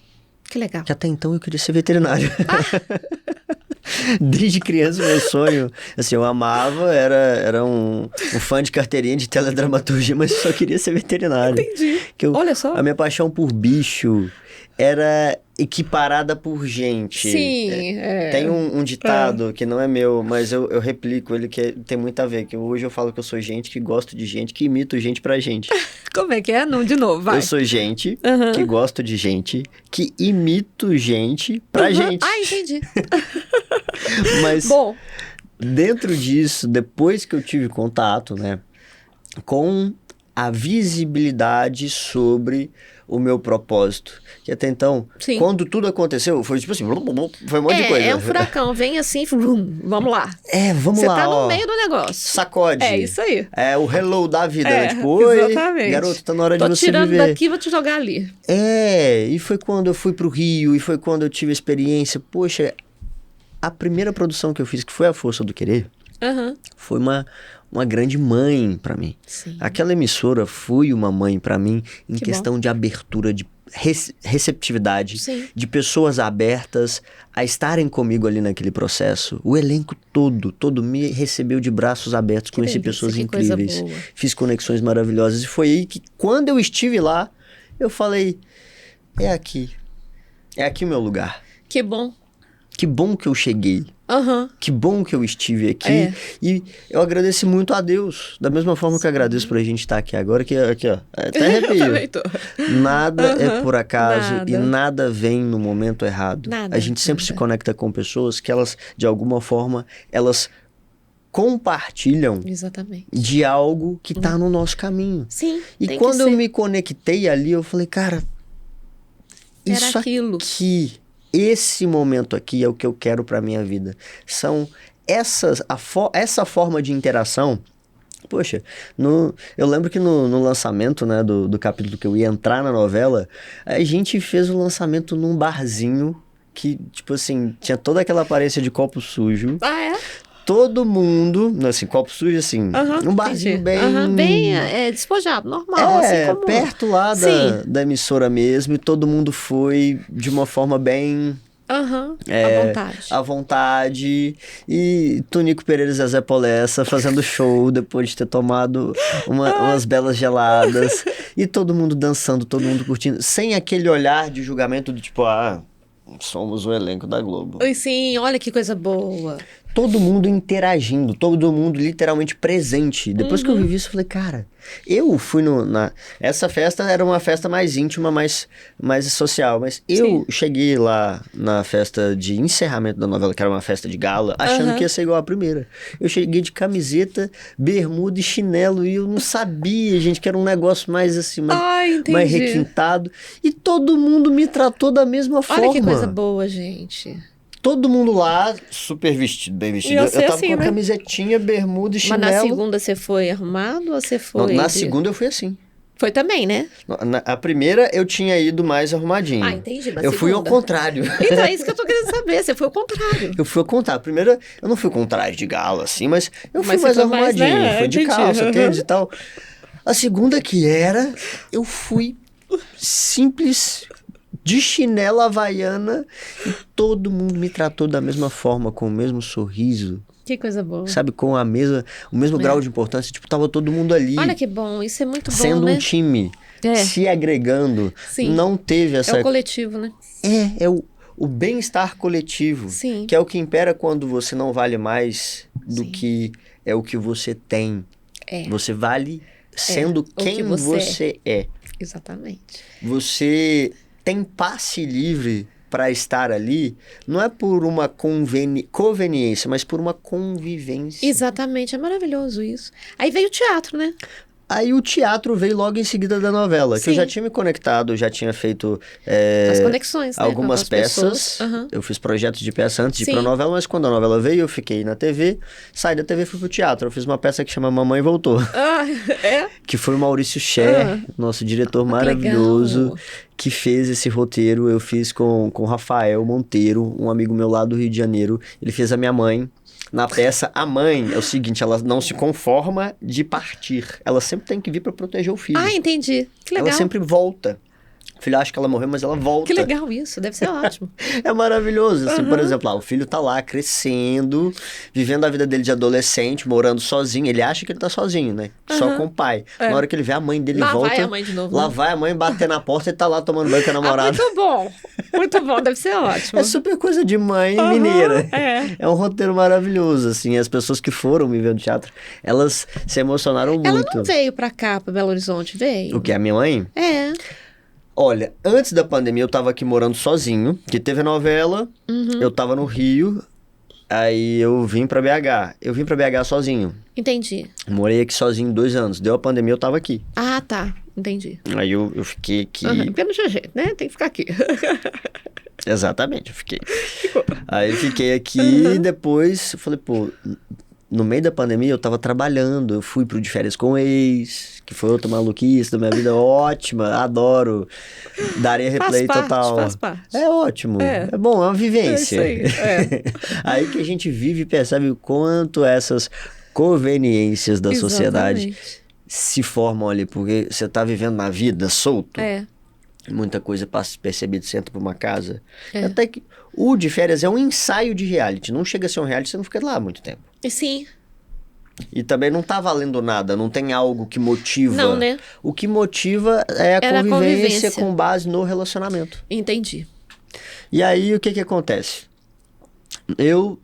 S1: Que legal.
S2: Que até então eu queria ser veterinário. Desde criança, meu sonho, assim, eu amava, era um fã de carteirinha de teledramaturgia, mas só queria ser veterinário.
S1: Entendi. Olha só.
S2: A minha paixão por bicho era equiparada por gente.
S1: Sim,
S2: Tem um ditado que não é meu, mas eu replico ele, que tem muito a ver, que hoje eu falo que eu sou gente que gosto de gente, que imito gente pra gente.
S1: Como é que é? Não, de novo, vai.
S2: Eu sou gente que gosto de gente, que imito gente pra gente.
S1: Ah, entendi.
S2: Mas
S1: bom,
S2: dentro disso, depois que eu tive contato, né, com a visibilidade sobre o meu propósito, que até então,
S1: Sim.
S2: quando tudo aconteceu, foi tipo assim, foi um monte de coisa.
S1: É um furacão, vem assim, vamos lá.
S2: Vamos lá,
S1: Você tá no meio do negócio.
S2: Sacode.
S1: É isso aí.
S2: É o hello da vida, né? Tipo, oi,
S1: exatamente.
S2: garoto, tá na hora de você viver.
S1: Tô tirando daqui, vou te jogar ali.
S2: E foi quando eu fui pro Rio, e foi quando eu tive a experiência, poxa, a primeira produção que eu fiz, que foi A Força do Querer, foi uma grande mãe pra mim.
S1: Sim.
S2: Aquela emissora foi uma mãe pra mim em questão de abertura, de receptividade,
S1: Sim.
S2: de pessoas abertas a estarem comigo ali naquele processo. O elenco todo me recebeu de braços abertos, conheci pessoas incríveis, fiz conexões maravilhosas. E foi aí que, quando eu estive lá, eu falei, é aqui o meu lugar.
S1: Que bom.
S2: Que bom que eu cheguei. Que bom que eu estive aqui. E eu agradeço muito a Deus. Da mesma forma que eu agradeço por a gente estar aqui agora, que aqui, ó, até arrepio. Nada é por acaso e nada vem no momento errado. A gente sempre se conecta com pessoas que elas, de alguma forma, elas compartilham de algo que está no nosso caminho.
S1: Sim.
S2: E quando eu me conectei ali, eu falei, cara, isso aqui, esse momento aqui é o que eu quero para minha vida. São essa forma de interação. Poxa, eu lembro que no lançamento, né, do capítulo que eu ia entrar na novela, a gente fez o lançamento num barzinho que, tipo assim, tinha toda aquela aparência de copo sujo. Todo mundo, assim, copo sujo, assim, num barzinho
S1: bem despojado, normal, assim como...
S2: perto lá da emissora mesmo, e todo mundo foi de uma forma bem... à vontade. E Tonico Pereira e Zezé Polessa fazendo show depois de ter tomado umas belas geladas. E todo mundo dançando, todo mundo curtindo, sem aquele olhar de julgamento do tipo, somos o elenco da Globo.
S1: Sim, olha que coisa boa.
S2: Todo mundo interagindo, todo mundo literalmente presente. Depois que eu vivi isso, eu falei, cara, eu fui essa festa era uma festa mais íntima, mais social, mas eu cheguei lá na festa de encerramento da novela, que era uma festa de gala, achando que ia ser igual a primeira. Eu cheguei de camiseta, bermuda e chinelo, e eu não sabia, gente, que era um negócio mais assim, mais requintado. E todo mundo me tratou da mesma forma.
S1: Olha que coisa boa, gente.
S2: Todo mundo lá, super vestido, bem vestido. Eu tava assim, com a camisetinha, bermuda e chinelo.
S1: Mas na segunda você foi arrumado ou você foi...
S2: Não, na segunda eu fui assim.
S1: Foi também, né?
S2: A primeira eu tinha ido mais arrumadinho.
S1: Entendi.
S2: Eu fui ao contrário.
S1: Então é isso que eu tô querendo saber, você foi ao contrário.
S2: Eu fui ao contrário. A primeira, eu não fui com traje de gala, assim, mas eu fui mais arrumadinho. Né? Foi de calça, tênis e tal. A segunda eu fui simples... de chinela havaiana, e todo mundo me tratou da mesma forma, com o mesmo sorriso.
S1: Que coisa boa.
S2: Sabe, com o mesmo grau de importância, tipo, tava todo mundo ali.
S1: Olha que bom, isso é muito bom,
S2: sendo um time, se agregando.
S1: Sim.
S2: Não teve essa...
S1: É o coletivo, né?
S2: É o bem-estar coletivo.
S1: Sim.
S2: Que é o que impera quando você não vale mais do que é o que você tem. Você vale sendo quem você é.
S1: Exatamente.
S2: Você... tem passe livre para estar ali, não é por uma conveniência, mas por uma convivência.
S1: Exatamente, é maravilhoso isso. Aí veio o teatro, né?
S2: Aí o teatro veio logo em seguida da novela, que eu já tinha me conectado, já tinha feito
S1: as conexões, né,
S2: algumas peças. Eu fiz projetos de peça antes de ir pra novela, mas quando a novela veio, eu fiquei na TV, saí da TV e fui pro teatro. Eu fiz uma peça que chama Mamãe Voltou. Que foi o Maurício Scher, nosso diretor maravilhoso, legal, que fez esse roteiro. Eu fiz com o Rafael Monteiro, um amigo meu lá do Rio de Janeiro. Ele fez a minha mãe. Na peça, a mãe é o seguinte, ela não se conforma de partir. Ela sempre tem que vir para proteger o filho.
S1: Entendi. Que legal.
S2: Ela sempre volta. O filho acha que ela morreu, mas ela volta.
S1: Que legal isso, deve ser ótimo.
S2: É maravilhoso. Assim, por exemplo, o filho tá lá crescendo, vivendo a vida dele de adolescente, morando sozinho. Ele acha que ele tá sozinho, né? Só com o pai. Na hora que ele vê a mãe dele volta... Lá vai a mãe de novo. Lá vai a mãe bater na porta e tá lá tomando banho com a namorada.
S1: Muito bom, deve ser ótimo.
S2: É super coisa de mãe mineira. É um roteiro maravilhoso, assim. As pessoas que foram me ver no teatro, elas se emocionaram muito.
S1: Ela não veio pra cá, pra Belo Horizonte, veio?
S2: O que, a minha mãe? Olha, antes da pandemia eu tava aqui morando sozinho, que teve a novela, eu tava no Rio, aí eu vim pra BH. Eu vim pra BH sozinho.
S1: Entendi.
S2: Morei aqui sozinho 2 anos. Deu a pandemia, eu tava aqui.
S1: Tá. Entendi.
S2: Aí eu fiquei aqui...
S1: Porque não tinha jeito, né? Tem que ficar aqui.
S2: Exatamente, eu fiquei. Aí eu fiquei aqui e depois eu falei, no meio da pandemia, eu tava trabalhando. Eu fui pro De Férias com o Ex, que foi outra maluquice da minha vida ótima. Adoro. Daria replay total.
S1: Faz parte.
S2: É ótimo. É bom, é uma vivência.
S1: É isso aí.
S2: Aí que a gente vive e percebe o quanto essas conveniências da sociedade se formam ali. Porque você tá vivendo na vida solto. Muita coisa passa percebido, você entra pra uma casa. Até que o De Férias é um ensaio de reality. Não chega a ser um reality, você não fica lá há muito tempo.
S1: Sim.
S2: E também não tá valendo nada, não tem algo que motiva.
S1: Não, né?
S2: O que motiva é a convivência com base no relacionamento.
S1: Entendi.
S2: E aí, o que acontece? Eu,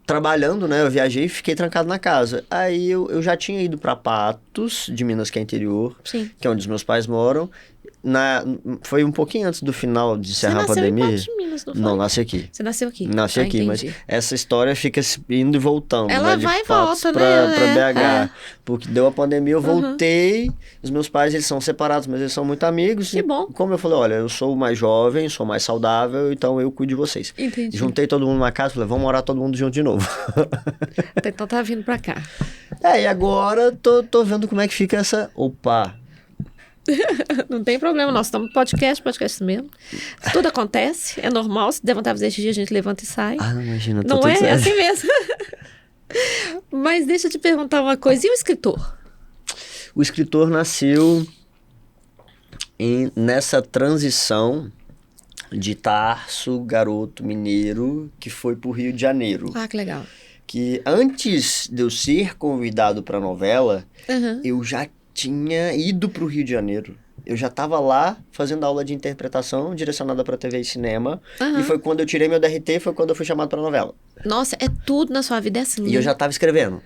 S2: trabalhando, né? Eu viajei e fiquei trancado na casa. Aí eu já tinha ido pra Patos, de Minas, que é interior.
S1: Sim.
S2: Que é onde os meus pais moram. Foi um pouquinho antes do final de encerrar a pandemia.
S1: Você nasceu em Patos de Minas, não foi?
S2: Não, nasci aqui.
S1: Você nasceu aqui?
S2: Nasci aqui,
S1: entendi.
S2: mas essa história fica indo e voltando.
S1: Ela
S2: né?
S1: vai e
S2: Patos
S1: volta,
S2: pra
S1: né?
S2: BH. Porque deu a pandemia, eu voltei. Os meus pais, eles são separados, mas eles são muito amigos.
S1: Que bom.
S2: Como eu falei, olha, eu sou mais jovem, sou mais saudável, então eu cuido de vocês.
S1: Entendi.
S2: Juntei todo mundo numa casa, falei, vamos morar todo mundo junto de novo.
S1: Então tá vindo pra cá.
S2: E agora tô vendo como é que fica essa... Opa!
S1: Não tem problema, nós estamos no podcast mesmo. Tudo acontece, é normal. Se der vontade de fazer xixi, a gente levanta e sai.
S2: Não imagina,
S1: Não
S2: tudo
S1: é?
S2: certo.
S1: É assim mesmo. Mas deixa eu te perguntar uma coisa. E o escritor?
S2: O escritor nasceu nessa transição de Tarso, garoto mineiro, que foi pro Rio de Janeiro.
S1: Ah, que legal.
S2: Que antes de eu ser convidado para a novela,
S1: Uhum.
S2: eu já tinha ido para o Rio de Janeiro. Eu já estava lá fazendo aula de interpretação direcionada para TV e cinema.
S1: Uhum.
S2: E foi quando eu tirei meu DRT, foi quando eu fui chamado para a novela.
S1: Nossa, é tudo na sua vida é assim.
S2: E eu já estava escrevendo.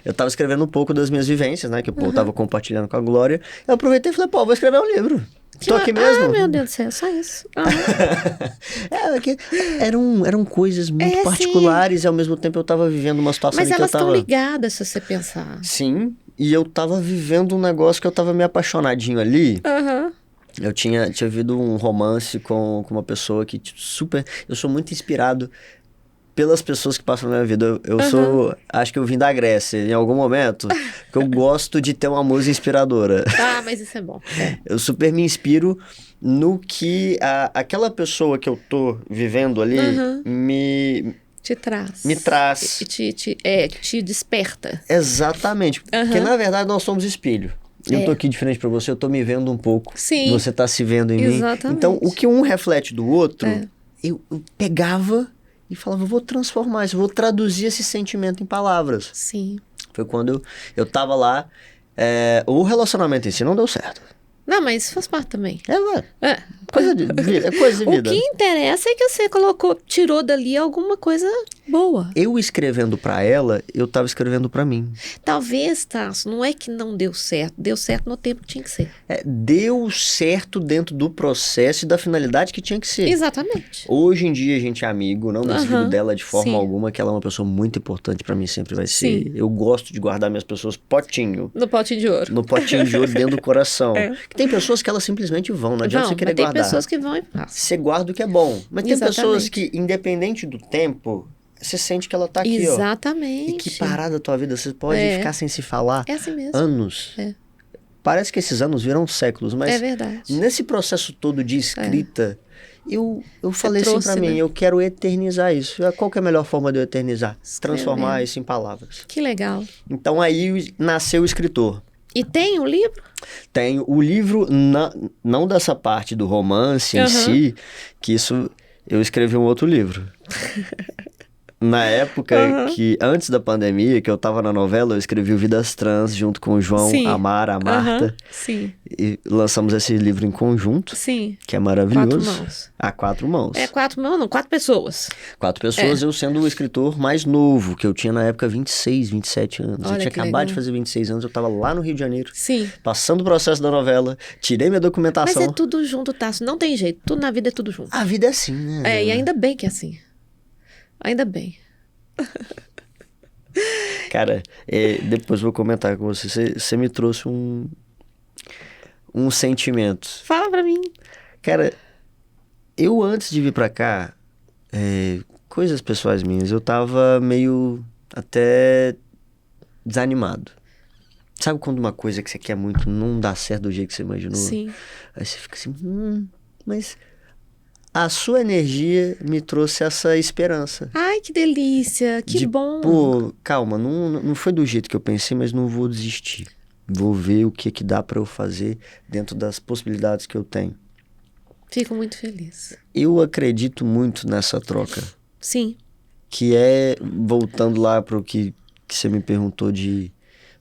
S1: Eu
S2: estava escrevendo um pouco das minhas vivências, né? Que eu estava compartilhando com a Glória. Eu aproveitei e falei, vou escrever um livro. Tô aqui mesmo.
S1: Ah, meu Deus do céu, só isso.
S2: Eram coisas muito particulares e ao mesmo tempo eu estava vivendo uma situação
S1: Mas
S2: em que
S1: elas
S2: eu tava...
S1: estão ligadas, se você pensar.
S2: Sim, e eu tava vivendo um negócio que eu tava me apaixonadinho ali.
S1: Aham.
S2: Eu tinha vivido um romance com uma pessoa que super... Eu sou muito inspirado pelas pessoas que passam na minha vida. Eu sou... Acho que eu vim da Grécia em algum momento, que eu gosto de ter uma musa inspiradora.
S1: Ah, mas isso é bom.
S2: Eu super me inspiro no que aquela pessoa que eu tô vivendo ali
S1: Te traz.
S2: me traz.
S1: E te desperta.
S2: Exatamente. Porque, na verdade, nós somos espelho. Eu tô aqui de frente pra você, eu tô me vendo um pouco.
S1: Sim.
S2: Você tá se vendo em mim. Então, o que um reflete do outro, eu pegava e falava, vou transformar isso, vou traduzir esse sentimento em palavras.
S1: Sim.
S2: Foi quando eu tava lá, o relacionamento em si não deu certo.
S1: Não, mas faz parte também.
S2: Coisa de vida.
S1: O que interessa é que você tirou dali alguma coisa boa.
S2: Eu escrevendo pra ela, eu tava escrevendo pra mim.
S1: Talvez, Tasso, não é que não deu certo no tempo que tinha que ser.
S2: Deu certo dentro do processo e da finalidade que tinha que ser.
S1: Exatamente.
S2: Hoje em dia a gente é amigo, não me desligo dela de forma
S1: Sim.
S2: alguma, que ela é uma pessoa muito importante pra mim, sempre vai
S1: Sim.
S2: ser. Eu gosto de guardar minhas pessoas potinho.
S1: No potinho de ouro.
S2: No potinho de ouro dentro do coração. Que tem pessoas que elas simplesmente vão, não adianta você querer
S1: tem
S2: guardar.
S1: pessoas que vão e passam.
S2: Você guarda o que é bom. Mas tem
S1: Exatamente.
S2: pessoas que, independente do tempo, você sente que ela tá aqui, ó.
S1: Exatamente.
S2: E que parada a tua vida, você pode ficar sem se falar
S1: É assim mesmo.
S2: anos. Parece que esses anos viram séculos, mas
S1: É verdade.
S2: nesse processo todo de escrita, eu falei assim
S1: trouxe,
S2: pra mim,
S1: né?
S2: eu quero eternizar isso. Qual que é a melhor forma de eu eternizar? Transformar isso em palavras.
S1: Que legal.
S2: Então aí nasceu o escritor.
S1: E tem um livro?
S2: Tem o livro, não dessa parte do romance em si, que isso eu escrevi um outro livro. Na época que, antes da pandemia, que eu tava na novela, eu escrevi o Vidas Trans junto com o João, a Mara, a Marta.
S1: Sim.
S2: E lançamos esse livro em conjunto,
S1: Sim.
S2: que é maravilhoso.
S1: 4 mãos.
S2: A 4 mãos.
S1: 4 mãos, não, 4 pessoas.
S2: 4 pessoas, eu sendo o escritor mais novo, que eu tinha na época 26, 27 anos.
S1: Olha
S2: eu tinha
S1: que
S2: acabado
S1: legal.
S2: de fazer 26 anos, eu tava lá no Rio de Janeiro.
S1: Sim.
S2: Passando o processo da novela, tirei minha documentação.
S1: Mas é tudo junto, Tasso. Não tem jeito. Tudo na vida é tudo junto.
S2: A vida é assim, né?
S1: E ainda bem que é assim. Ainda bem.
S2: Cara, depois vou comentar com você. Você me trouxe um sentimento.
S1: Fala pra mim.
S2: Cara, eu antes de vir pra cá, coisas pessoais minhas, eu tava meio até desanimado. Sabe quando uma coisa que você quer muito não dá certo do jeito que você imaginou?
S1: Sim.
S2: Aí você fica assim, mas a sua energia me trouxe essa esperança.
S1: Ai, que delícia, que bom.
S2: Pô, calma, não foi do jeito que eu pensei, mas não vou desistir. Vou ver o que dá pra eu fazer dentro das possibilidades que eu tenho.
S1: Fico muito feliz.
S2: Eu acredito muito nessa troca.
S1: Sim.
S2: Que é, voltando lá pro que você me perguntou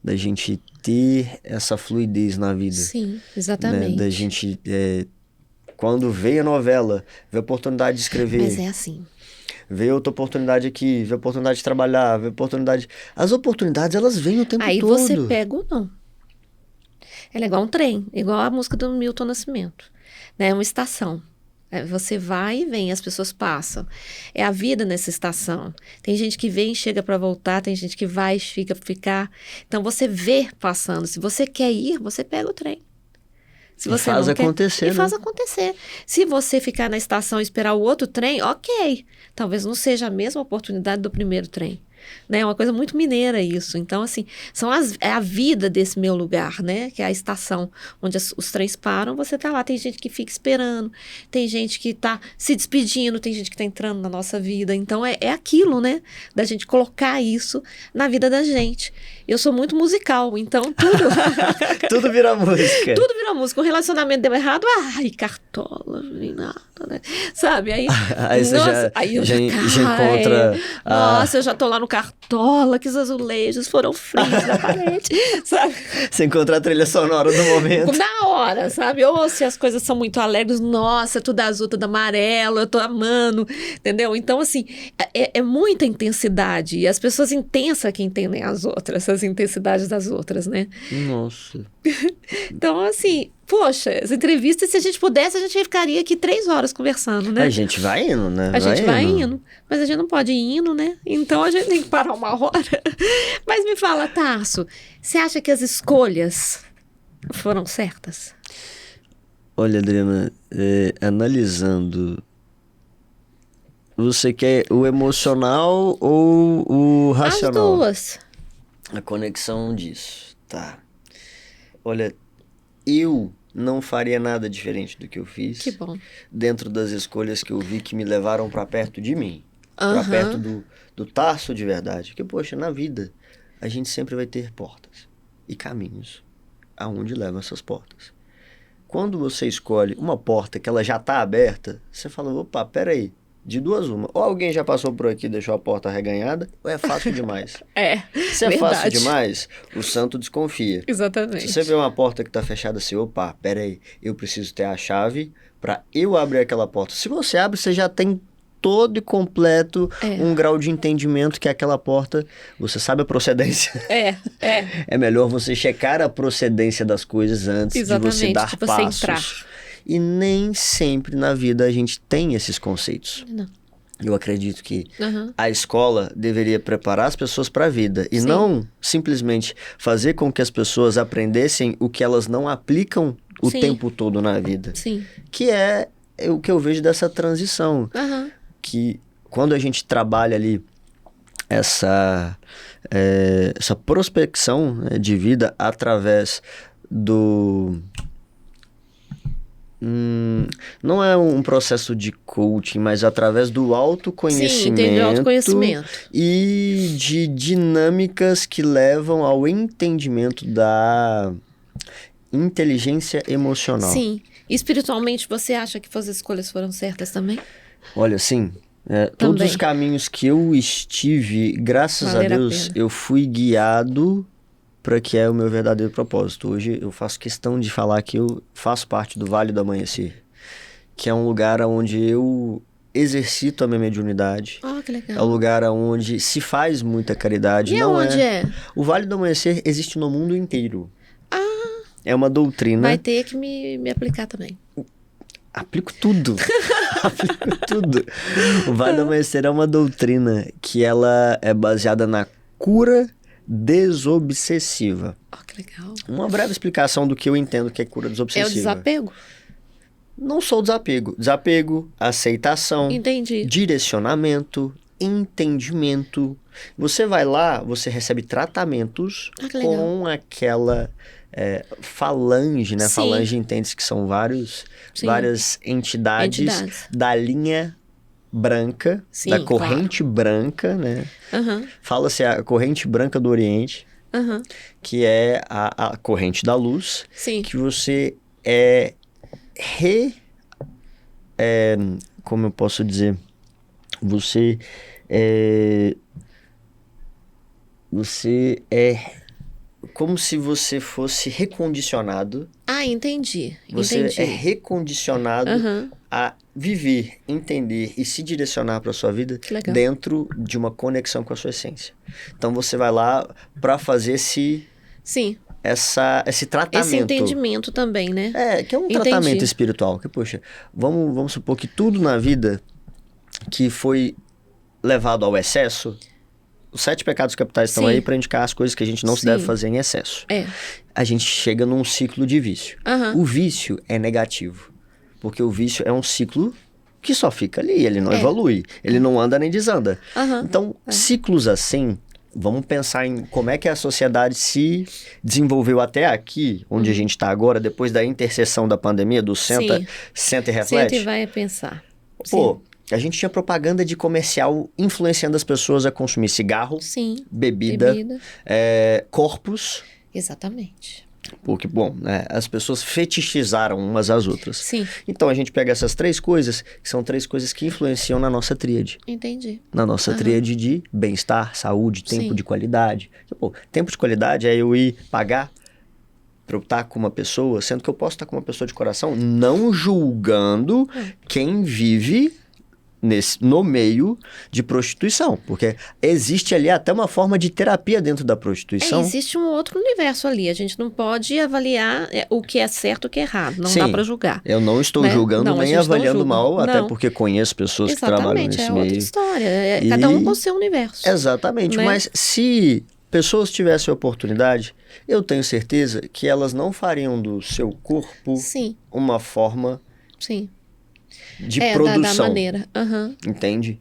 S2: da gente ter essa fluidez na vida.
S1: Sim, exatamente.
S2: Né? Da gente, quando veio a novela, veio a oportunidade de escrever.
S1: Mas é assim.
S2: Veio outra oportunidade aqui, veio a oportunidade de trabalhar, veio a oportunidade... As oportunidades, elas vêm o tempo todo.
S1: Aí você pega ou não. Ela é igual um trem, igual a música do Milton Nascimento. Né? É uma estação. Você vai e vem, as pessoas passam. É a vida nessa estação. Tem gente que vem e chega para voltar, tem gente que vai e fica para ficar. Então você vê passando. Se você quer ir, você pega o trem. Se você
S2: faz
S1: não
S2: acontecer,
S1: quer,
S2: né?
S1: faz acontecer. Se você ficar na estação e esperar o outro trem, ok. Talvez não seja a mesma oportunidade do primeiro trem. Né? É uma coisa muito mineira isso. Então, assim, é a vida desse meu lugar, né? Que é a estação onde os trens param, você tá lá. Tem gente que fica esperando, tem gente que tá se despedindo, tem gente que tá entrando na nossa vida. Então, é aquilo, né? Da gente colocar isso na vida da gente. Eu sou muito musical, então tudo...
S2: Tudo vira música.
S1: Tudo vira música. O relacionamento deu errado, ai, cartola, nada, né? Sabe? Aí
S2: você
S1: nossa, aí eu já
S2: encontra...
S1: Nossa, eu já tô lá no Cartola, que os azulejos foram frios na parede, sabe?
S2: Você encontra a trilha sonora do momento.
S1: Na hora, sabe? Ou se as coisas são muito alegres, nossa, tudo azul, tudo amarelo, eu tô amando, entendeu? Então, assim, é muita intensidade. E as pessoas intensas que entendem as outras, as intensidades das outras, né?
S2: Nossa.
S1: Então, assim, poxa, as entrevistas, se a gente pudesse, a gente ficaria aqui 3 horas conversando, né?
S2: A gente vai indo, né?
S1: A gente vai indo, mas a gente não pode ir indo, né? Então a gente tem que parar uma hora. Mas me fala, Tarso, você acha que as escolhas foram certas?
S2: Olha, Adriana, analisando, você quer o emocional ou o racional?
S1: As duas.
S2: A conexão disso, tá. Olha, eu não faria nada diferente do que eu fiz.
S1: Que bom.
S2: Dentro das escolhas que eu vi que me levaram para perto de mim. Para perto do Tarso de verdade. Porque, poxa, na vida, a gente sempre vai ter portas e caminhos aonde levam essas portas. Quando você escolhe uma porta que ela já está aberta, você fala, opa, peraí, de duas uma. Ou alguém já passou por aqui e deixou a porta arreganhada, ou é fácil demais. Se é fácil demais, o santo desconfia.
S1: Exatamente.
S2: Se você vê uma porta que está fechada, assim, opa, peraí, eu preciso ter a chave para eu abrir aquela porta. Se você abre, você já tem todo e completo um grau de entendimento que aquela porta, você sabe a procedência. É melhor você checar a procedência das coisas antes de você dar passos. Entrar. E nem sempre na vida a gente tem esses conceitos.
S1: Não.
S2: Eu acredito que a escola deveria preparar as pessoas para a vida e não simplesmente fazer com que as pessoas aprendessem o que elas não aplicam o tempo todo na vida.
S1: Sim.
S2: Que é o que eu vejo dessa transição. Que quando a gente trabalha ali essa prospecção, né, de vida através do... não é um processo de coaching, mas através do autoconhecimento, e de dinâmicas que levam ao entendimento da inteligência emocional.
S1: Sim. E espiritualmente, você acha que as escolhas foram certas também?
S2: Olha, sim. Todos os caminhos que eu estive, graças a Deus, eu fui guiado para que é o meu verdadeiro propósito. Hoje eu faço questão de falar que eu faço parte do Vale do Amanhecer, que é um lugar onde eu exercito a minha mediunidade.
S1: Que legal.
S2: É um lugar onde se faz muita caridade.
S1: E onde é?
S2: O Vale do Amanhecer existe no mundo inteiro. É uma doutrina.
S1: Vai ter que me aplicar também.
S2: Aplico tudo. Aplico tudo. O Vale do Amanhecer é uma doutrina que ela é baseada na cura desobsessiva.
S1: Que legal.
S2: Uma breve explicação do que eu entendo que é cura desobsessiva.
S1: É o desapego?
S2: Não só o desapego. Desapego, aceitação,
S1: entendi,
S2: direcionamento, entendimento. Você vai lá, você recebe tratamentos com aquela falange, né?
S1: Sim.
S2: Falange entende que são várias entidades da linha branca,
S1: sim,
S2: da corrente branca, né? Fala-se a corrente branca do Oriente, que é a corrente da luz,
S1: sim.
S2: que você como eu posso dizer? Você é como se você fosse recondicionado.
S1: Entendi.
S2: Você é recondicionado a viver, entender e se direcionar para a sua vida dentro de uma conexão com a sua essência. Então você vai lá para fazer esse tratamento.
S1: Esse entendimento também, né?
S2: Que é um tratamento espiritual. Que, poxa, vamos supor que tudo na vida que foi levado ao excesso, os 7 pecados capitais estão aí para indicar as coisas que a gente não se deve fazer em excesso. A gente chega num ciclo de vício. O vício é negativo, porque o vício é um ciclo que só fica ali, ele não evolui, ele não anda nem desanda. Então, ciclos assim, vamos pensar em como é que a sociedade se desenvolveu até aqui, onde a gente está agora, depois da interseção da pandemia, do senta e reflete.
S1: Senta e vai pensar.
S2: Pô, a gente tinha propaganda de comercial influenciando as pessoas a consumir cigarro, bebida. Corpos.
S1: Exatamente.
S2: Porque, bom, né, as pessoas fetichizaram umas às outras.
S1: Sim.
S2: Então a gente pega essas 3 coisas, que são 3 coisas que influenciam na nossa tríade.
S1: Entendi.
S2: Na nossa tríade de bem-estar, saúde, tempo de qualidade. Pô, tempo de qualidade é eu ir pagar para eu estar com uma pessoa, sendo que eu posso estar com uma pessoa de coração, não julgando quem vive no meio de prostituição, porque existe ali até uma forma de terapia dentro da prostituição.
S1: Existe um outro universo ali, a gente não pode avaliar o que é certo e o que é errado, não dá para julgar.
S2: Eu não estou julgando nem avaliando mal, até porque conheço pessoas que trabalham nesse meio.
S1: Exatamente, é outra história, cada um com o seu universo.
S2: Exatamente, mas se pessoas tivessem a oportunidade, eu tenho certeza que elas não fariam do seu corpo uma forma de produção.
S1: Da maneira.
S2: Entende?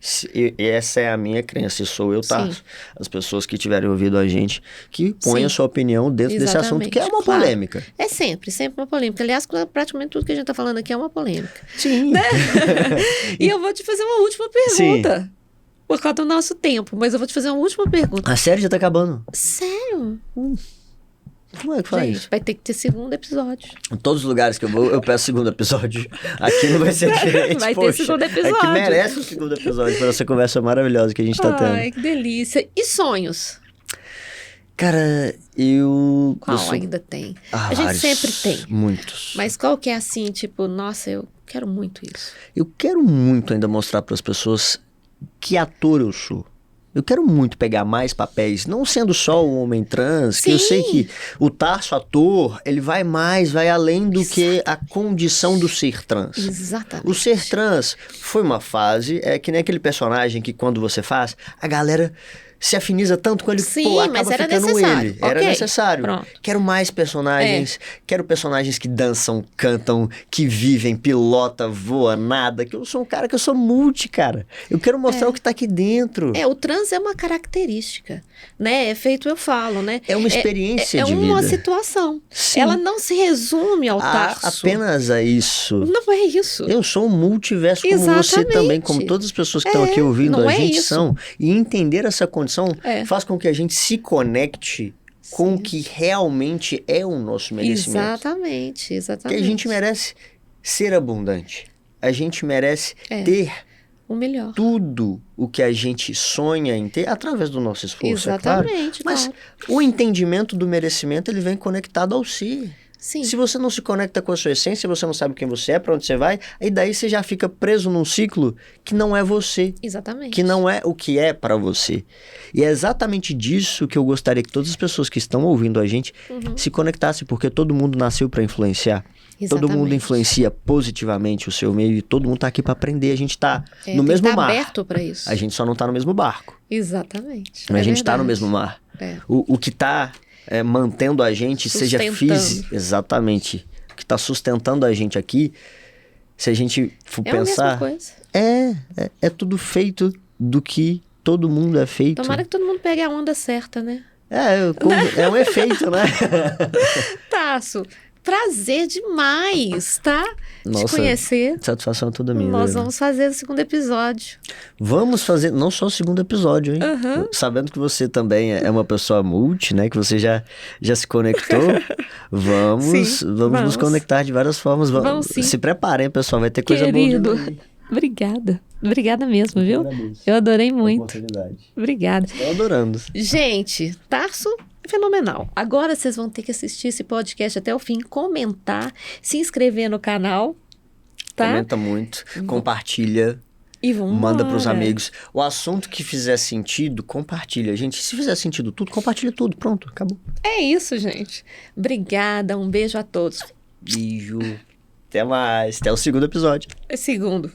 S2: Essa é a minha crença, e sou eu, Tarso. As pessoas que tiverem ouvido a gente, que põem a sua opinião dentro desse assunto, que é uma polêmica.
S1: É sempre uma polêmica. Aliás, praticamente tudo que a gente está falando aqui é uma polêmica.
S2: Sim.
S1: Né? E eu vou te fazer uma última pergunta. Por causa do nosso tempo, mas eu vou te fazer uma última pergunta.
S2: A série já tá acabando.
S1: Sério?
S2: Como é que faz?
S1: Gente, vai ter que ter 2º episódio.
S2: Em todos os lugares que eu vou, eu peço 2º episódio. Aqui não vai ser diferente.
S1: Vai ter 2º episódio.
S2: Aqui merece o 2º episódio para essa conversa maravilhosa que a gente tá tendo.
S1: Ai, que delícia. E sonhos?
S2: Cara,
S1: Qual ainda tem? A gente
S2: vários,
S1: sempre tem.
S2: Muitos.
S1: Mas qual que é assim, tipo, nossa, eu quero muito isso.
S2: Eu quero muito ainda mostrar para as pessoas que ator eu sou. Eu quero muito pegar mais papéis, não sendo só o homem trans, que eu sei que o Tarso ator, ele vai além do que a condição do ser trans.
S1: Exatamente.
S2: O ser trans foi uma fase, que nem aquele personagem que quando você faz, a galera se afiniza tanto com ele, acaba
S1: mas era
S2: ficando
S1: necessário.
S2: ele. Era necessário.
S1: Pronto.
S2: Quero mais personagens, quero personagens que dançam, cantam, que vivem, pilota, voa, nada, que eu sou um cara que eu sou multi, cara. Eu quero mostrar o que tá aqui dentro.
S1: O trans é uma característica, né? É feito, eu falo, né?
S2: É uma experiência de vida.
S1: É uma situação.
S2: Sim.
S1: Ela não se resume ao Tarso.
S2: Apenas a isso.
S1: Não é isso.
S2: Eu sou um multiverso como você também, como todas as pessoas que estão aqui ouvindo a gente são. E entender essa condição faz com que a gente se conecte com o que realmente é o nosso merecimento.
S1: Exatamente.
S2: Que a gente merece ser abundante. A gente merece ter
S1: o melhor.
S2: Tudo o que a gente sonha em ter através do nosso esforço,
S1: Exatamente,
S2: Mas o entendimento do merecimento, ele vem conectado ao si.
S1: Sim.
S2: Se você não se conecta com a sua essência, você não sabe quem você é, para onde você vai, aí daí você já fica preso num ciclo que não é você.
S1: Exatamente.
S2: Que não é o que é para você. E é exatamente disso que eu gostaria que todas as pessoas que estão ouvindo a gente se conectassem, porque todo mundo nasceu para influenciar. Exatamente. Todo mundo influencia positivamente o seu meio e todo mundo tá aqui para aprender. A gente tá no mesmo mar.
S1: Aberto para isso.
S2: A gente só não tá no mesmo barco.
S1: Exatamente.
S2: Mas a gente tá no mesmo mar. O que tá mantendo a gente, seja físico. Exatamente. O que está sustentando a gente aqui, se a gente for pensar.
S1: É a mesma coisa.
S2: É tudo feito do que todo mundo é feito.
S1: Tomara que todo mundo pegue a onda certa, né?
S2: É um efeito, né?
S1: Tasso, prazer demais, tá?
S2: Nossa,
S1: te conhecer.
S2: Satisfação toda minha.
S1: Nós vamos fazer o segundo episódio.
S2: Vamos fazer, não só o segundo episódio, hein? Sabendo que você também é uma pessoa multi, né? Que você já se conectou. Vamos nos conectar de várias formas.
S1: Vamos sim.
S2: Se preparem, pessoal. Vai ter coisa
S1: Querido,
S2: boa.
S1: Obrigada. Obrigada mesmo, viu?
S2: Agradeço.
S1: Eu adorei muito.
S2: Oportunidade.
S1: Obrigada.
S2: Estou adorando.
S1: Gente, Tarso, fenomenal. Agora vocês vão ter que assistir esse podcast até o fim, comentar, se inscrever no canal, tá?
S2: Comenta muito, compartilha.
S1: E vamos
S2: manda pros amigos. O assunto que fizer sentido, compartilha. Gente, se fizer sentido tudo, compartilha tudo. Pronto, acabou.
S1: É isso, gente. Obrigada, um beijo a todos.
S2: Beijo. Até mais. Até o segundo episódio.
S1: Segundo.